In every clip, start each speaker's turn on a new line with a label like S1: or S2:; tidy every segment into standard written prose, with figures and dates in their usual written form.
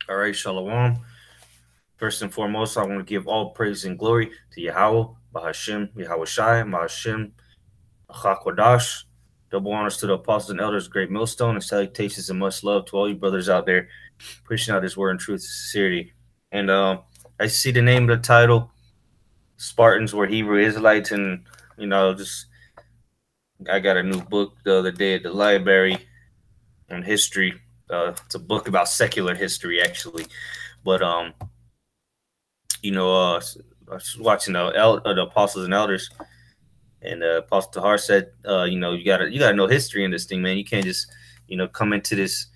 S1: All right, Shalom. First and foremost, I want to give all praise and glory to Yahweh, Bahashim, Yahweh Shai, Bahashim, Achakwadash. Double honors to the apostles and elders, great millstone, and salutations and much love to all you brothers out there pushing out His word in truth and sincerity. And I see the name of the title, Spartans were Hebrew Israelites, and just I got a new book the other day at the library on history. It's a book about secular history, actually, but I was watching the apostles and elders, and Apostle Tahar said, you gotta know history in this thing, man. You can't just, come into this,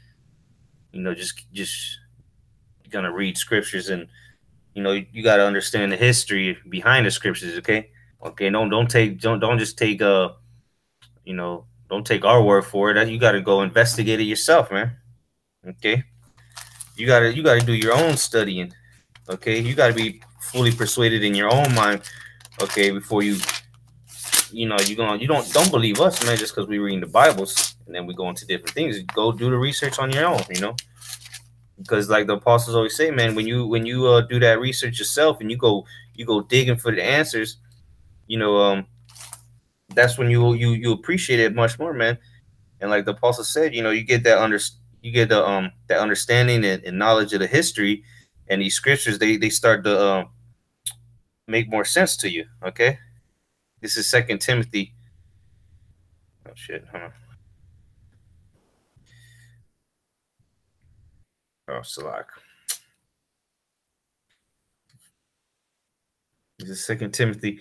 S1: just gonna read scriptures, and you gotta understand the history behind the scriptures. Okay. Don't just take don't take our word for it. You gotta go investigate it yourself, man. Okay. You gotta do your own studying. Okay, you gotta be fully persuaded in your own mind. Okay, before you don't believe us, man, just because we reading the Bibles and then we go into different things. Go do the research on your own, because like the apostles always say, man, when you do that research yourself and you go digging for the answers, that's when you appreciate it much more, man. And like the apostle said, you get that understanding and knowledge of the history, and these scriptures they start to make more sense to you. Okay, this is Second Timothy. Oh shit! Huh? Oh, Salak. This is Second Timothy,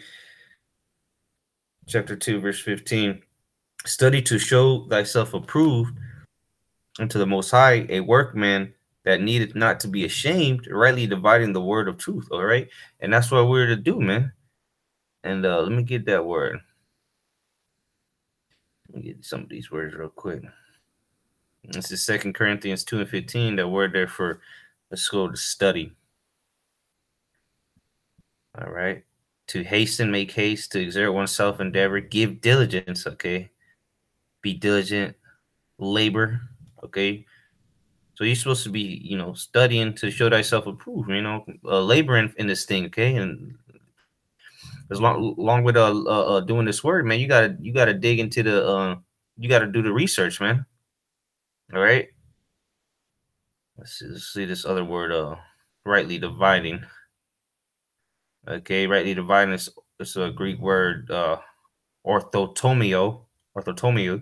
S1: chapter 2, verse 15. Study to show thyself approved unto the Most High, a workman that needed not to be ashamed, rightly dividing the word of truth. All right, and that's what we're to do, man. And let me get that word. Let me get some of these words real quick. This is 2 Corinthians 2 and 15. That word there for, let's go to study. All right. To hasten, make haste, to exert oneself, endeavor, give diligence. Okay. Be diligent, labor. Okay. So you're supposed to be, studying to show thyself approved, laboring in this thing. Okay. And as long with doing this word, man, you gotta dig into the you gotta do the research, man. All right. Let's see this other word, rightly dividing. Okay, rightly dividing is a Greek word, orthotomio. Orthotomio.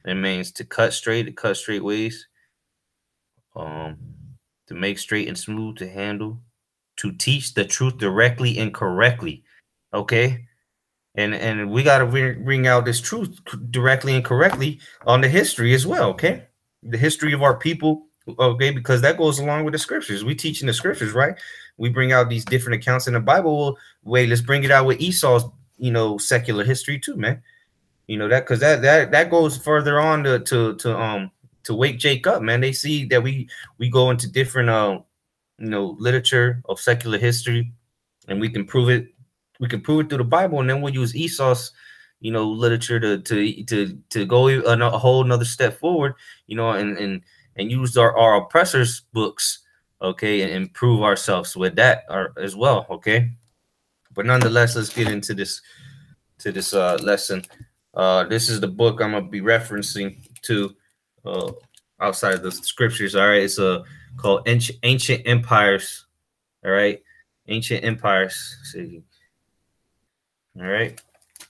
S1: It means to cut straight ways, um, to make straight and smooth, to handle, to teach the truth directly and correctly. Okay, and we gotta bring out this truth directly and correctly on the history as well. Okay, the history of our people. Okay, because that goes along with the scriptures. We teach in the scriptures, right? We bring out these different accounts in the Bible. Well, wait, let's bring it out with Esau's, secular history too, man. That because that goes further on to wake Jake up, man. They see that we go into different literature of secular history, and we can prove it. We can prove it through the Bible, and then we'll use Esau's literature to go a whole another step forward, and use our oppressors' books, okay, and improve ourselves with that as well, okay. But nonetheless, let's get into this lesson. This is the book I'm gonna be referencing to outside of the scriptures. All right, it's called Ancient Empires. All right, Ancient Empires. Let's see. All right,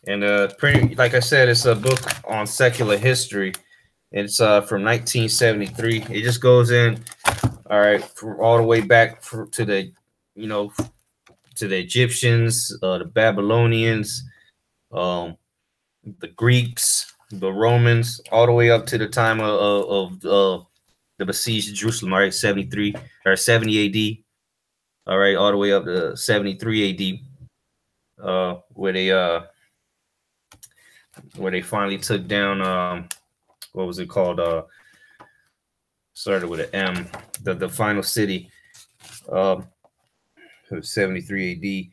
S1: and pretty like I said, it's a book on secular history. It's from 1973. It just goes in, all right, from all the way back to the, to the Egyptians, the Babylonians, the Greeks, the Romans, all the way up to the time of the besieged Jerusalem. All right, 73 or 70 A.D. All right, all the way up to 73 A.D. Where they finally took down what was it called? Started with an M. The final city. It was 73 A.D.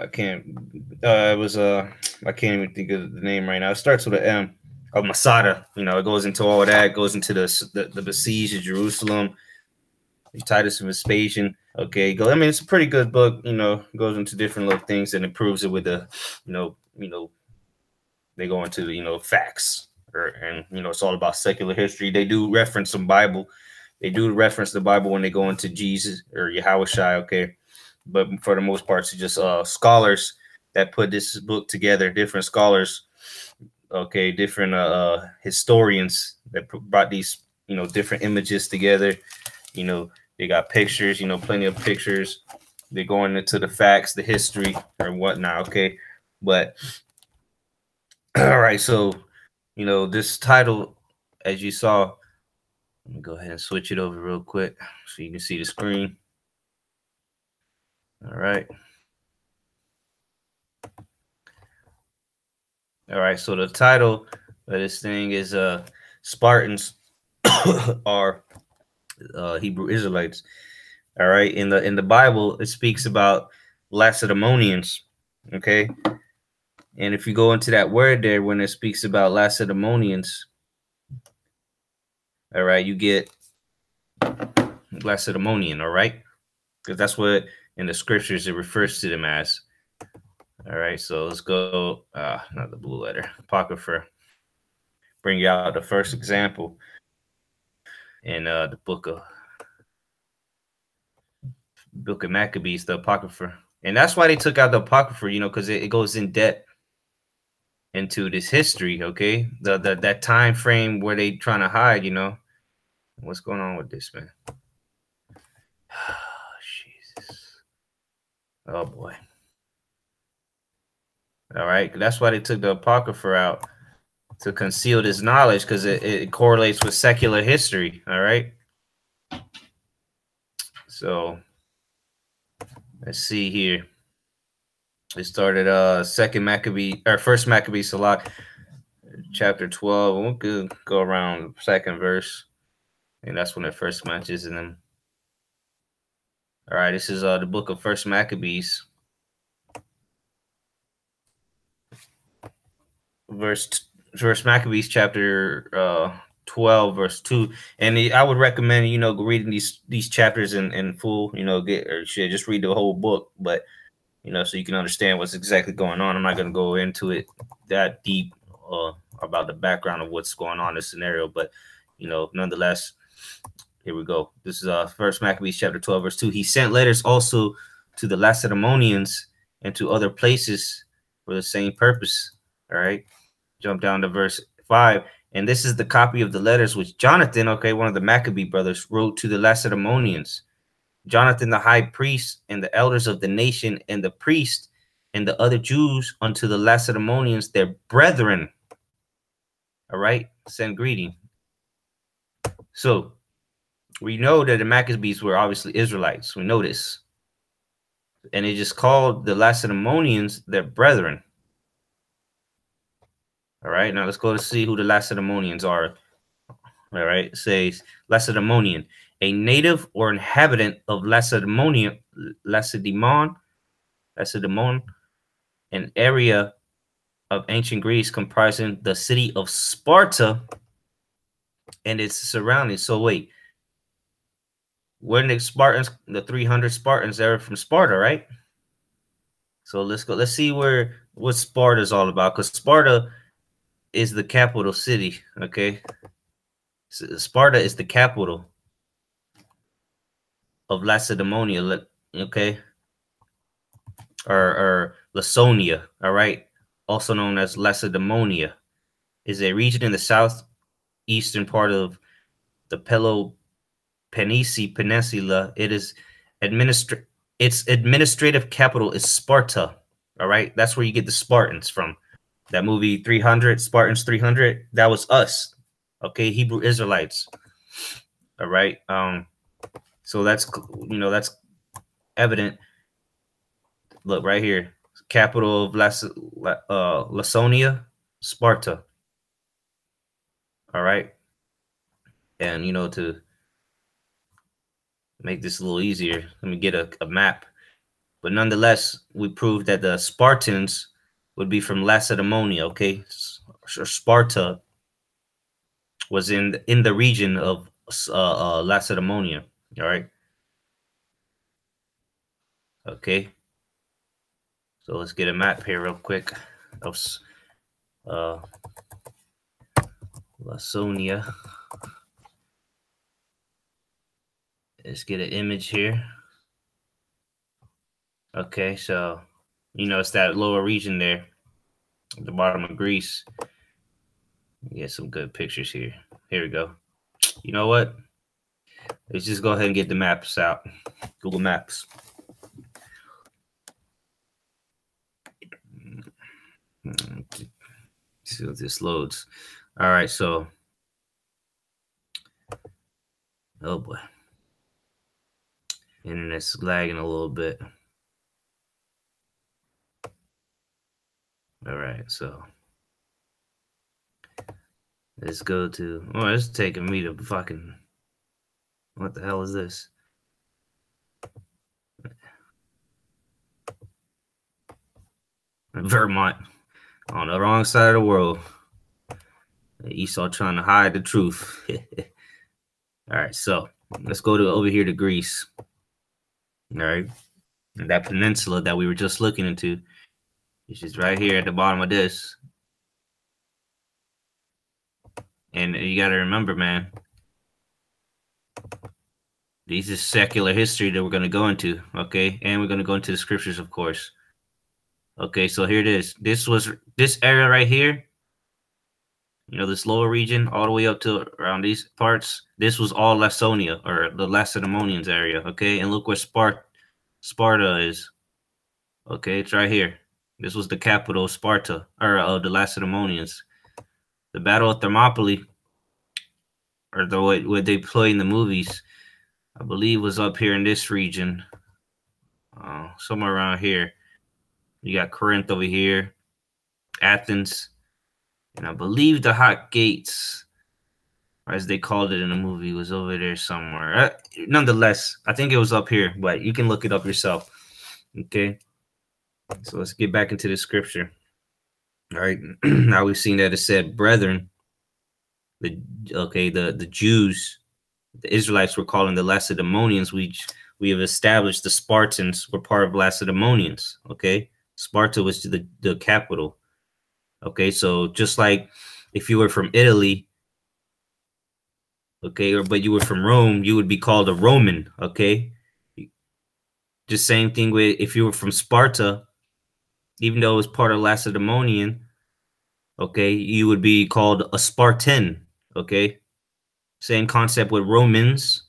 S1: I can't. It was I can't even think of the name right now. It starts with an M. Of Masada. You know, it goes into all that. It goes into the besiege of Jerusalem. Titus and Vespasian. Okay, go. I mean, it's a pretty good book. You know, goes into different little things and improves it with the, they go into facts, and it's all about secular history. They do reference some Bible. They do reference the Bible when they go into Jesus or Yahweh Shai. Okay, but for the most part, it's just scholars that put this book together. Different scholars, okay, different historians that brought these different images together. They got pictures, plenty of pictures. They're going into the facts, the history, or whatnot. Okay, but all right, so this title, as you saw, let me go ahead and switch it over real quick so you can see the screen. All right. All right, so the title of this thing is Spartans are Hebrew Israelites. All right, in the Bible, it speaks about Lacedaemonians. Okay, and if you go into that word there, when it speaks about Lacedaemonians, all right, you get Lacedaemonian. All right, because that's what in the scriptures it refers to them as. All right, so let's go. Not the blue letter, Apocrypha. Bring you out the first example in the book of Maccabees, the Apocrypha. And that's why they took out the Apocrypha, because it goes in depth into this history, okay? That time frame where they trying to hide, What's going on with this, man? Oh, Jesus. Oh, boy. All right, that's why they took the Apocrypha out, to conceal this knowledge, because it correlates with secular history, all right? So let's see here. It started first Maccabee Salat, chapter 12. We'll go around second verse, and that's when it first mentions in them. All right, this is the book of First Maccabees, First Maccabees chapter 12 verse 2. And I would recommend reading these chapters in full, just read the whole book, but so you can understand what's exactly going on. I'm not going to go into it that deep about the background of what's going on in this scenario, but nonetheless, here we go. This is First Maccabees chapter 12 verse 2. He sent letters also to the Lacedaemonians and to other places for the same purpose. All right, jump down to verse 5. And this is the copy of the letters which Jonathan, okay, one of the Maccabee brothers, wrote to the Lacedaemonians. Jonathan the high priest and the elders of the nation and the priest and the other Jews unto the Lacedaemonians, their brethren. All right, send greeting. So we know that the Maccabees were obviously Israelites. We know this. And it just called the Lacedaemonians their brethren. All right, now let's go to see who the Lacedaemonians are. All right, it says Lacedaemonian, a native or inhabitant of Lacedaemon, an area of ancient Greece comprising the city of Sparta and its surroundings. So wait, when the Spartans, the 300 Spartans, they're from Sparta, right? So let's go. Let's see what Sparta is all about, because Sparta is the capital city. Okay, so Sparta is the capital of Lacedaemonia. Okay, or Laconia. All right, also known as Lacedaemonia, is a region in the southeastern part of the Peloponnese Peninsula. Its administrative capital is Sparta. All right, that's where you get the Spartans from. That movie 300, Spartans 300, that was us. Okay, Hebrew Israelites. All right. So that's that's evident. Look right here. Capital of Laconia, Sparta. All right. And to make this a little easier, let me get a map. But nonetheless, we proved that the Spartans would be from Lacedaemonia. Okay, Sparta was in the region of Lacedaemonia. All right. Okay. So let's get a map here real quick of uh, Laconia. Let's get an image here. Okay, so it's that lower region there at the bottom of Greece. Get some good pictures here. Here we go. You know what? Let's just go ahead and get the maps out. Google Maps. See if this loads. All right, so oh boy, internet's lagging a little bit. All right, so let's go to. Oh, it's taking me to fucking. What the hell is this? Vermont, on the wrong side of the world. Esau trying to hide the truth. All right, so let's go to over here to Greece. All right, and that peninsula that we were just looking into, which is right here at the bottom of this. And you got to remember, man, this is secular history that we're going to go into, okay? And we're going to go into the scriptures, of course. Okay, so here it is. This area right here, this lower region, all the way up to around these parts. This was all Laconia, or the Lacedaemonians area, okay? And look where Sparta is. Okay, it's right here. This was the capital of Sparta, or of the Lacedaemonians. The Battle of Thermopylae, or the way they play in the movies, I believe was up here in this region, somewhere around here. You got Corinth over here, Athens, and I believe the Hot Gates, as they called it in the movie, was over there somewhere. Nonetheless, I think it was up here, but you can look it up yourself. Okay, so let's get back into the scripture. All right, now we've seen that it said, "Brethren," the Jews, the Israelites were calling the Lacedaemonians. We have established the Spartans were part of Lacedaemonians. Okay, Sparta was the capital. Okay, so just like if you were from Italy, okay, but you were from Rome, you would be called a Roman. Okay, just same thing with if you were from Sparta, even though it was part of Lacedaemonian, okay, you would be called a Spartan. Okay, same concept with Romans.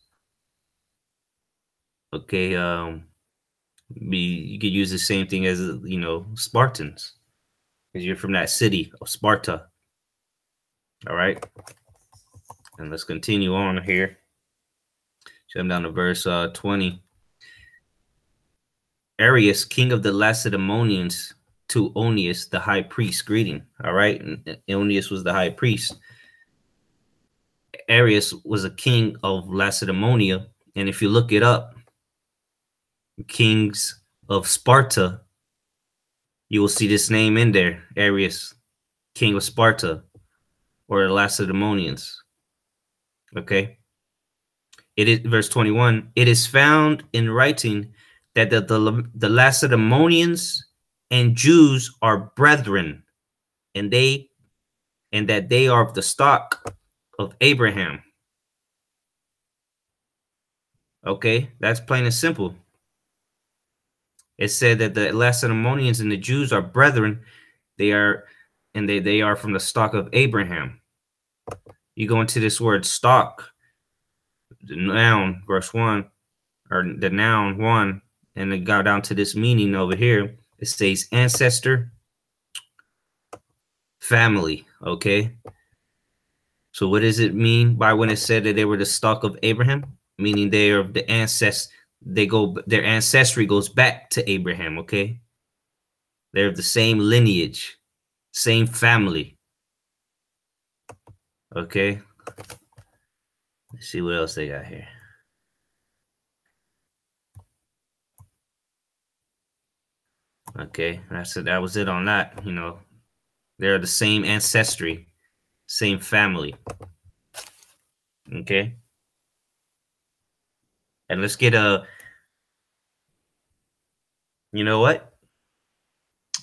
S1: Okay, you could use the same thing as Spartans, because you're from that city of Sparta. All right, and let's continue on here. Jump down to verse 20. Arius, king of the Lacedaemonians, to Onius, the high priest, greeting. All right, and Onius was the high priest. Arius was a king of Lacedaemonia, and if you look it up, kings of Sparta, you will see this name in there, Arius, king of Sparta, or the Lacedaemonians. Okay. It is verse 21. It is found in writing that the Lacedaemonians and Jews are brethren, and that they are of the stock of Abraham. Okay, that's plain and simple. It said that the Lacedaemonians and the Jews are brethren. They are from the stock of Abraham. You go into this word stock, the noun, verse 1, or the noun 1, and it got down to this meaning over here. It says ancestor, family. Okay. So what does it mean by when it said that they were the stock of Abraham? Meaning they are the ancestors. Their ancestry goes back to Abraham. Okay. They're of the same lineage, same family. Okay. Let's see what else they got here. Okay, that's it. That was it on that. You know, they're the same ancestry, same family. Okay, and let's get a. You know what?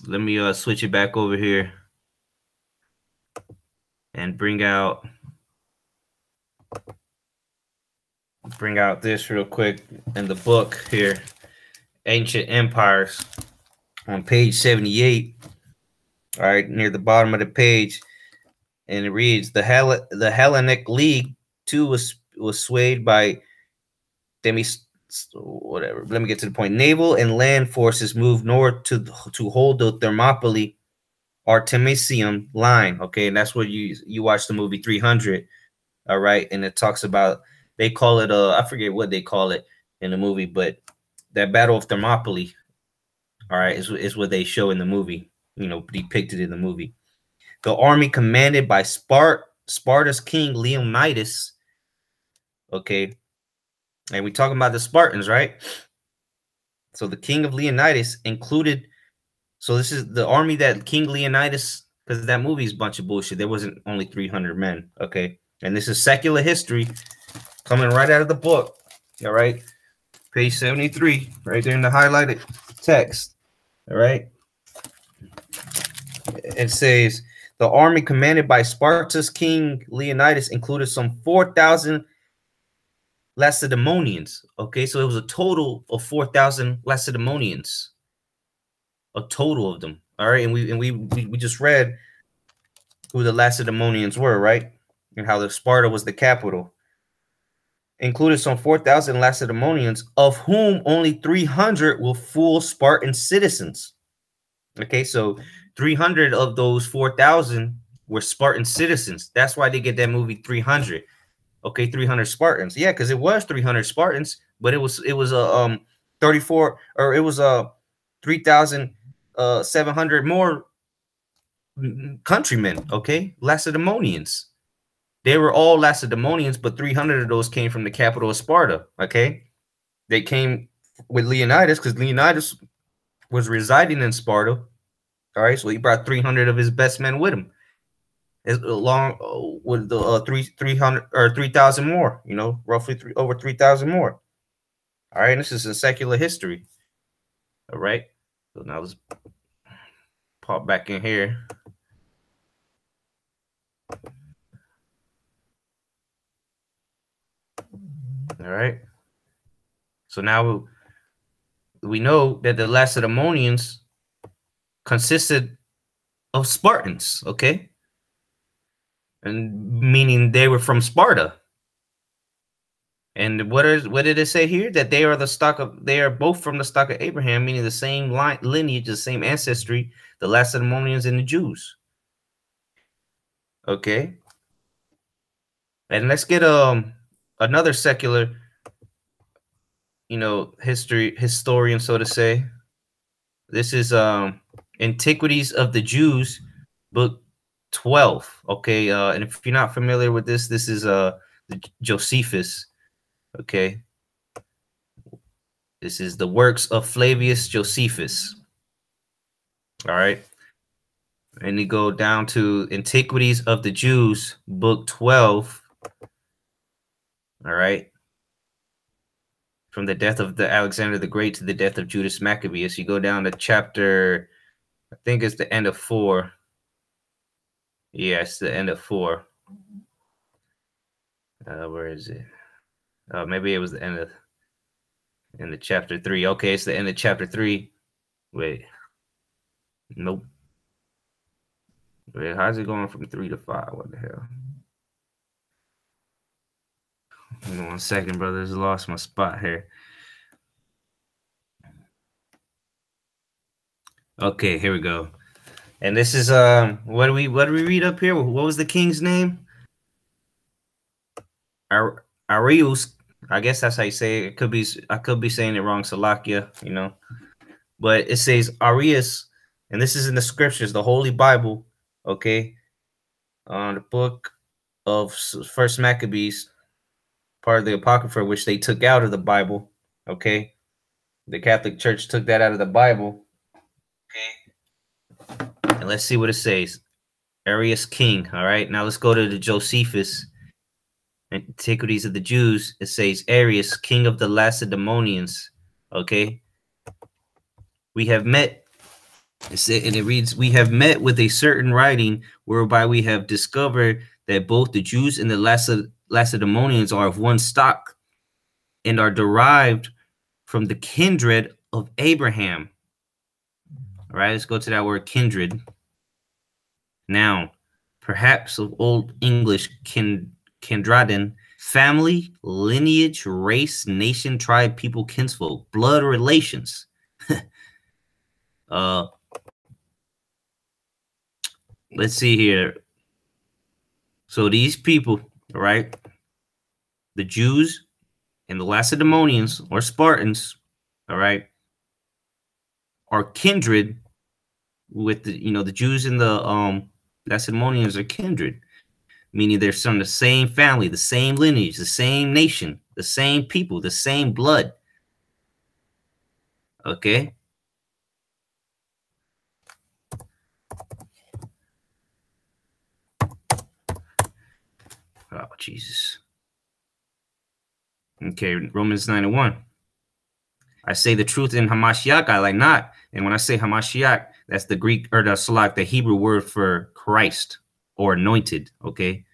S1: Let me switch it back over here and bring out this real quick in the book here, Ancient Empires, on page 78. All right, near the bottom of the page, and it reads: the Hellenic League too was swayed by whatever. Let me get to the point. Naval and land forces moved north to hold the Thermopylae Artemisium line. Okay, and that's what you watch the movie 300. All right, and it talks about, they call it I forget what they call it in the movie, but that Battle of Thermopylae, all right, is what they show in the movie. You know, depicted in the movie. The army commanded by Sparta's king Leonidas. Okay, and we talking about the Spartans, right? So the king of Leonidas included. So this is the army that King Leonidas, because that movie is a bunch of bullshit. There wasn't only 300 men. Okay, and this is secular history coming right out of the book. All right, page 73, right there in the highlighted text. All right, it says the army commanded by Sparta's king Leonidas included some 4,000 Lacedaemonians. Okay, so it was a total of 4,000 Lacedaemonians, a total of them. All right, and we just read who the Lacedaemonians were, right, and how the Sparta was the capital. Included some 4,000 Lacedaemonians, of whom only 300 were full Spartan citizens. Okay, so 300 of those 4,000 were Spartan citizens. That's why they get that movie 300. Okay, 300 Spartans. Yeah, because it was 300 Spartans, but it was a 34, or it was a 3,700 more countrymen. Okay, Lacedaemonians. They were all Lacedaemonians, but 300 of those came from the capital of Sparta. Okay, they came with Leonidas because Leonidas was residing in Sparta. All right, so he brought 300 of his best men with him, along with the 300 or 3,000 more. You know, roughly over 3,000 more. All right, and this is in secular history. All right, so now let's pop back in here. All right, so now we know that the Lacedaemonians consisted of Spartans. Okay, and meaning they were from Sparta. And what did it say here? That they are both from the stock of Abraham, meaning the same lineage, the same ancestry, the Lacedaemonians and the Jews. Okay. And let's get another secular, historian, so to say. This is Antiquities of the Jews, book 12. Okay, and if you're not familiar with this is Josephus. Okay, this is the works of Flavius Josephus. All right, and you go down to Antiquities of the Jews, book 12. All right, from the death of the Alexander the Great to the death of Judas Maccabeus. You go down to chapter, I think it's the end of 4. Yeah, it's the end of 4. Where is it? Maybe it was the end of chapter 3. Okay, it's the end of chapter 3. Wait. Nope. Wait, how's it going from 3 to 5? What the hell? Hold on 1 second, brothers. Lost my spot here. Okay, here we go. And this is what do we read up here? What was the king's name? Arius. I guess that's how you say it. I could be saying it wrong, Salakia, But it says Arius, and this is in the scriptures, the Holy Bible, okay? On the book of First Maccabees, part of the Apocrypha, which they took out of the Bible, okay? The Catholic Church took that out of the Bible. And let's see what it says. Arius king. All right. Now let's go to the Josephus, Antiquities of the Jews. It says Arius, king of the Lacedaemonians. Okay. We have met, and it reads, we have met with a certain writing whereby we have discovered that both the Jews and the Lacedaemonians are of one stock and are derived from the kindred of Abraham. All right, let's go to that word kindred. Now, perhaps of Old English kindredin, family, lineage, race, nation, tribe, people, kinsfolk, blood relations. Let's see here. So these people, right? The Jews and the Lacedaemonians or Spartans, all right, are kindred with the, the Jews and the Lacedaemonians are kindred, meaning they're from the same family, the same lineage, the same nation, the same people, the same blood. Okay. Oh, Jesus. Okay, Romans 9:1. I say the truth in Hamashiach, I lie not. And when I say Hamashiach, that's the Greek or the Salak, the Hebrew word for Christ or anointed. Okay.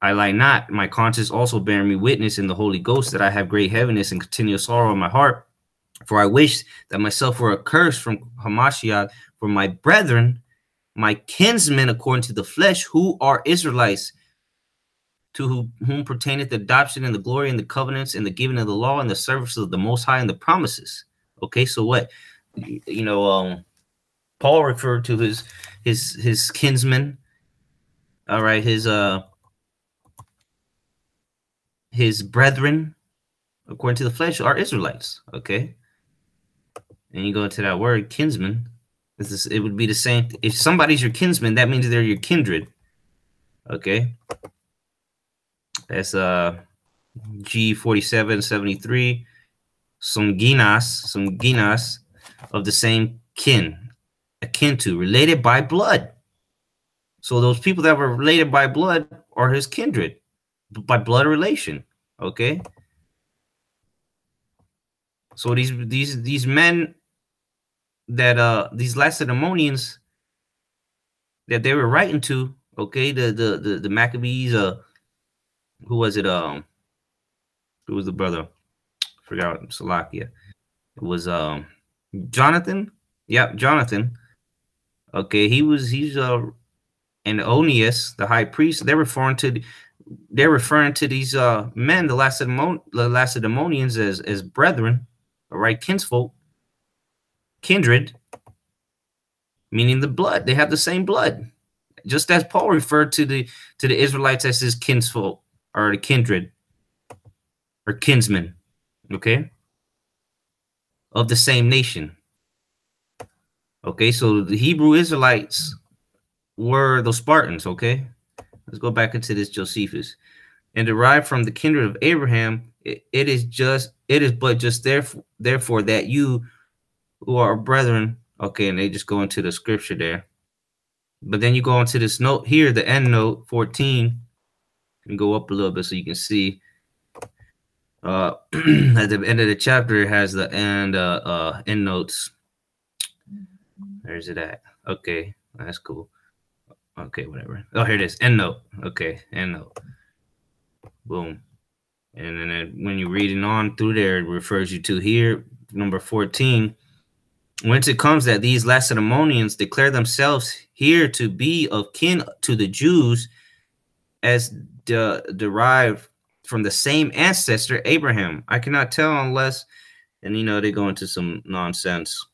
S1: I lie not. My conscience also bearing me witness in the Holy Ghost that I have great heaviness and continual sorrow in my heart. For I wish that myself were accursed from Hamashiach for my brethren, my kinsmen according to the flesh, who are Israelites, to whom pertaineth the adoption and the glory and the covenants and the giving of the law and the service of the Most High and the promises. Okay, so what? Paul referred to his kinsmen. All right, his brethren, according to the flesh, are Israelites. Okay, and you go into that word kinsman. It would be the same. If somebody's your kinsman, that means they're your kindred. Okay. That's G4773. Sunginas of the same kin, akin to, related by blood. So those people that were related by blood are his kindred, by blood relation. Okay. So these men that these Lacedaemonians that they were writing to, okay, the Maccabees, who was it? Who was the brother? I forgot. Salakia. It was Jonathan. Yep, Jonathan. Okay, he's and Onias, the high priest. They're referring to these men, the Lacedaemonians, as brethren, all right, kinsfolk, kindred, meaning the blood. They have the same blood, just as Paul referred to the Israelites as his kinsfolk or the kindred or kinsmen. Okay, of the same nation. Okay, so the Hebrew Israelites were the Spartans. Okay, let's go back into this Josephus. And derived from the kindred of Abraham, it is but just therefore that you who are brethren. Okay, and they just go into the scripture there. But then you go into this note here, the end note 14, and go up a little bit so you can see. At the end of the chapter, it has the end notes. Where's it at? Okay, that's cool. Okay, whatever. Oh, here it is. End note. Okay, end note. Boom. And then when you're reading on through there, it refers you to here, number 14. Whence it comes that these Lacedaemonians declare themselves here to be of kin to the Jews, as derived from the same ancestor, Abraham. I cannot tell unless, and they go into some nonsense.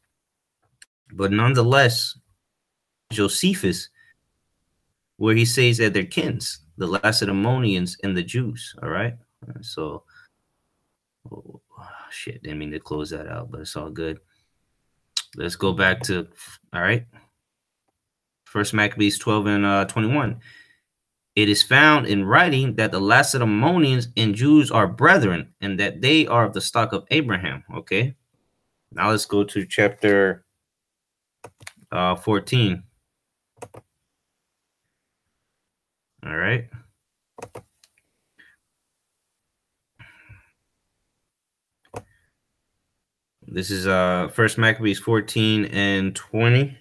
S1: But nonetheless, Josephus, where he says that they're kins, the Lacedaemonians and the Jews. All right. So, oh, shit, didn't mean to close that out, but it's all good. Let's go back to, all right. First Maccabees 12 and 21. It is found in writing that the Lacedaemonians and Jews are brethren, and that they are of the stock of Abraham. Okay. Now let's go to chapter 14. All right. This is First Maccabees 14 and 20,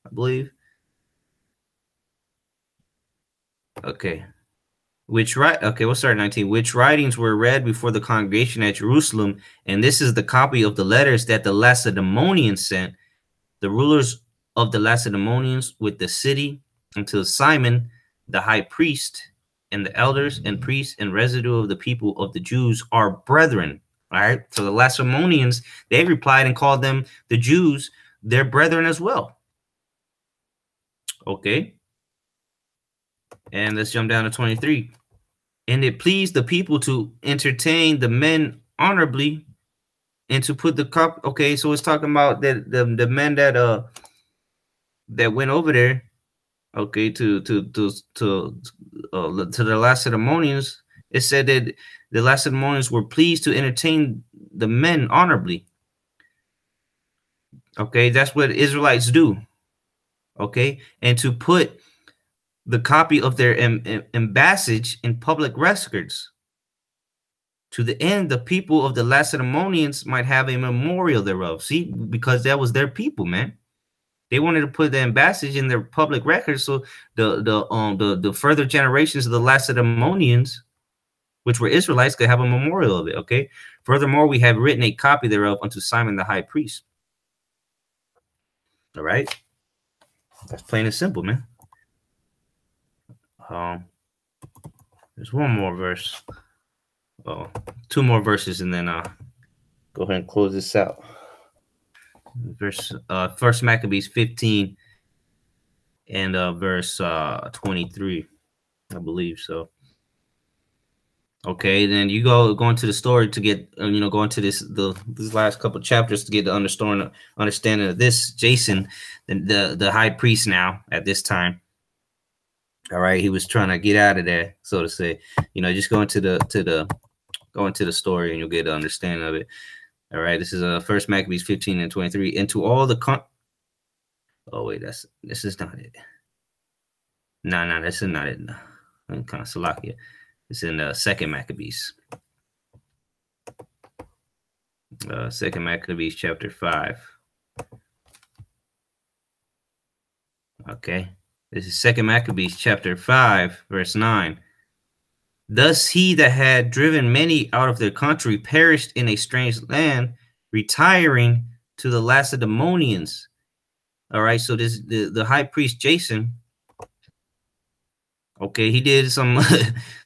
S1: I believe. Okay. We'll start at 19. Which writings were read before the congregation at Jerusalem, and this is the copy of the letters that the Lacedaemonians sent, the rulers of the Lacedaemonians with the city, until Simon, the high priest, and the elders and priests and residue of the people of the Jews are brethren. All right. So the Lacedaemonians, they replied and called them, the Jews, their brethren as well. Okay. And let's jump down to 23. And it pleased the people to entertain the men honorably and to put the cup. Okay, so it's talking about that the men that went over there, okay, to the Lacedaemonians. It said that the Lacedaemonians were pleased to entertain the men honorably. Okay, that's what Israelites do. Okay, and to put the copy of their embassage in public records, to the end the people of the Lacedaemonians might have a memorial thereof. See, because that was their people, man. They wanted to put the embassage in their public records, so the further generations of the Lacedaemonians, which were Israelites, could have a memorial of it. Okay. Furthermore, we have written a copy thereof unto Simon the high priest. All right. That's plain and simple, man. There's one more verse. Oh, two more verses, and then go ahead and close this out. First Maccabees 15 and verse 23, I believe. So okay, then you go into the story to get go into these last couple chapters to get the understanding of this Jason, the high priest now at this time. All right, he was trying to get out of there, so to say. Just go into the story and you'll get an understanding of it. All right, this is First Maccabees 15 and 23. And to all the oh wait, this is not it. No, this is not it. No. I'm kind of Salakia. It's in Second Maccabees. Second Maccabees chapter 5. Okay. This is Second Maccabees chapter 5, verse 9. Thus he that had driven many out of their country perished in a strange land, retiring to the Lacedaemonians. All right, so this the high priest Jason, okay, he did some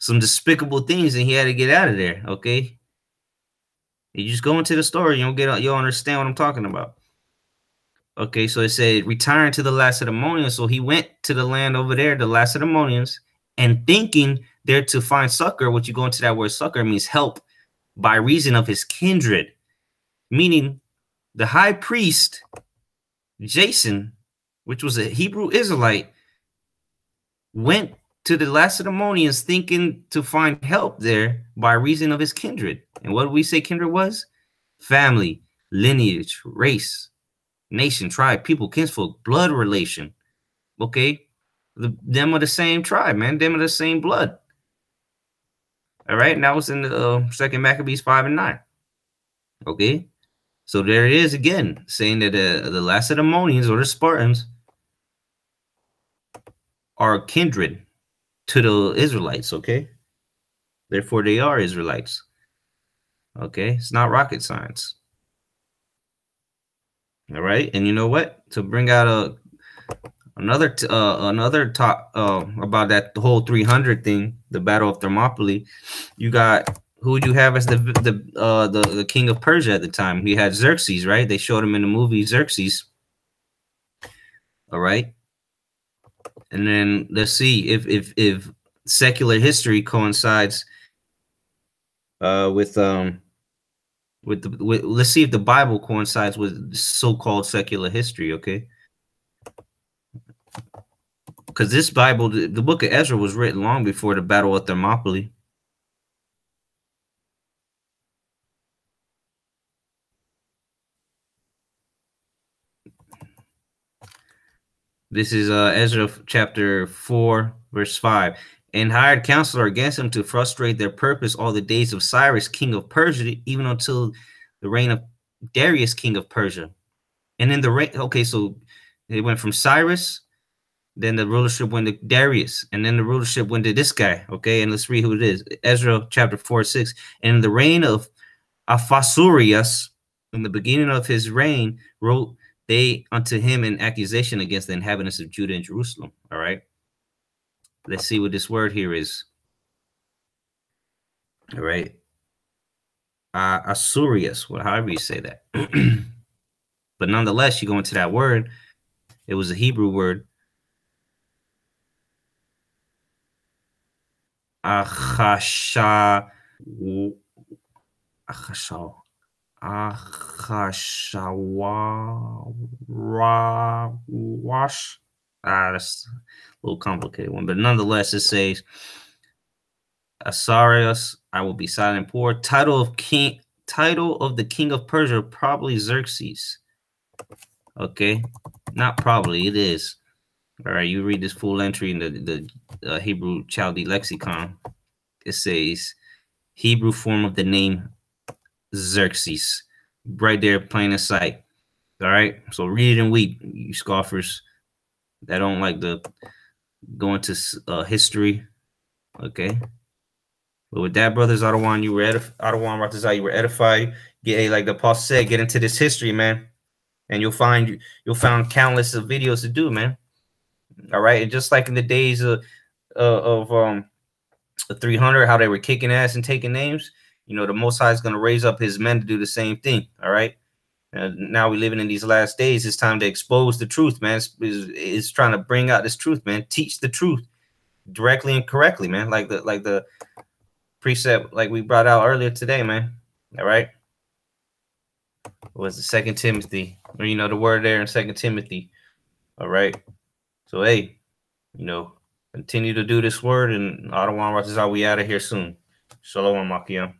S1: some despicable things and he had to get out of there. Okay. You just go into the story, you'll understand what I'm talking about. Okay, so it said return to the Lacedaemonians. So he went to the land over there, the Lacedaemonians, and thinking there to find succor, which you go into that word succor means help, by reason of his kindred, meaning the high priest Jason, which was a Hebrew Israelite, went to the Lacedaemonians thinking to find help there by reason of his kindred. And what did we say kindred was? Family, lineage, race, nation, tribe, people, kinsfolk, blood relation. Okay, them are the same tribe, man. Them are the same blood. All right, and that was in the Second Maccabees 5 and 9. Okay, so there it is again, saying that the Lacedaemonians or the Spartans are kindred to the Israelites. Okay, therefore they are Israelites. Okay, it's not rocket science. All right, and you know what? To bring out another talk about that whole 300 thing, the Battle of Thermopylae. You got, who would you have as the king of Persia at the time? We had Xerxes, right? They showed him in the movie Xerxes. All right, and then let's see if secular history coincides with let's see if the Bible coincides with so-called secular history. Okay. Because this Bible, the book of Ezra, was written long before the Battle of Thermopylae. This is Ezra chapter 4, verse 5. And hired counselor against him to frustrate their purpose all the days of Cyrus, king of Persia, even until the reign of Darius, king of Persia. And in the reign, okay, so it went from Cyrus, then the rulership went to Darius, and then the rulership went to this guy. Okay, and let's read who it is. Ezra chapter 4, 6. And in the reign of Ahasuerus, in the beginning of his reign, wrote they unto him an accusation against the inhabitants of Judah and Jerusalem. All right. Let's see what this word here is. All right. Asurius, well, however you say that. But nonetheless, you go into that word, it was a Hebrew word. Achasha. Achasha. Achashawash. That's a little complicated one, but nonetheless, it says, Asarius, I will be silent and poor. Title of the king of Persia, probably Xerxes. Okay, not probably, it is. All right, you read this full entry in the Hebrew Chaldee lexicon. It says Hebrew form of the name Xerxes, right there, plain in sight. All right, so read it and weep, you scoffers that don't like to go into history. Okay. But with that, brothers, I don't want you were you were edified. Get, like the apostle said, get into this history, man, and you'll find countless of videos to do, man. All right, and just like in the days of 300, how they were kicking ass and taking names, you know, the Most High is going to raise up his men to do the same thing. All right. Now we're living in these last days. It's time to expose the truth, man. It's trying to bring out this truth, man. Teach the truth directly and correctly, man. Like the precept, like we brought out earlier today, man. All right. It was the Second Timothy, or you know, the word there in Second Timothy. All right. So hey, you know, continue to do this word, and I don't want to we out of here soon. Shalom, Makiam.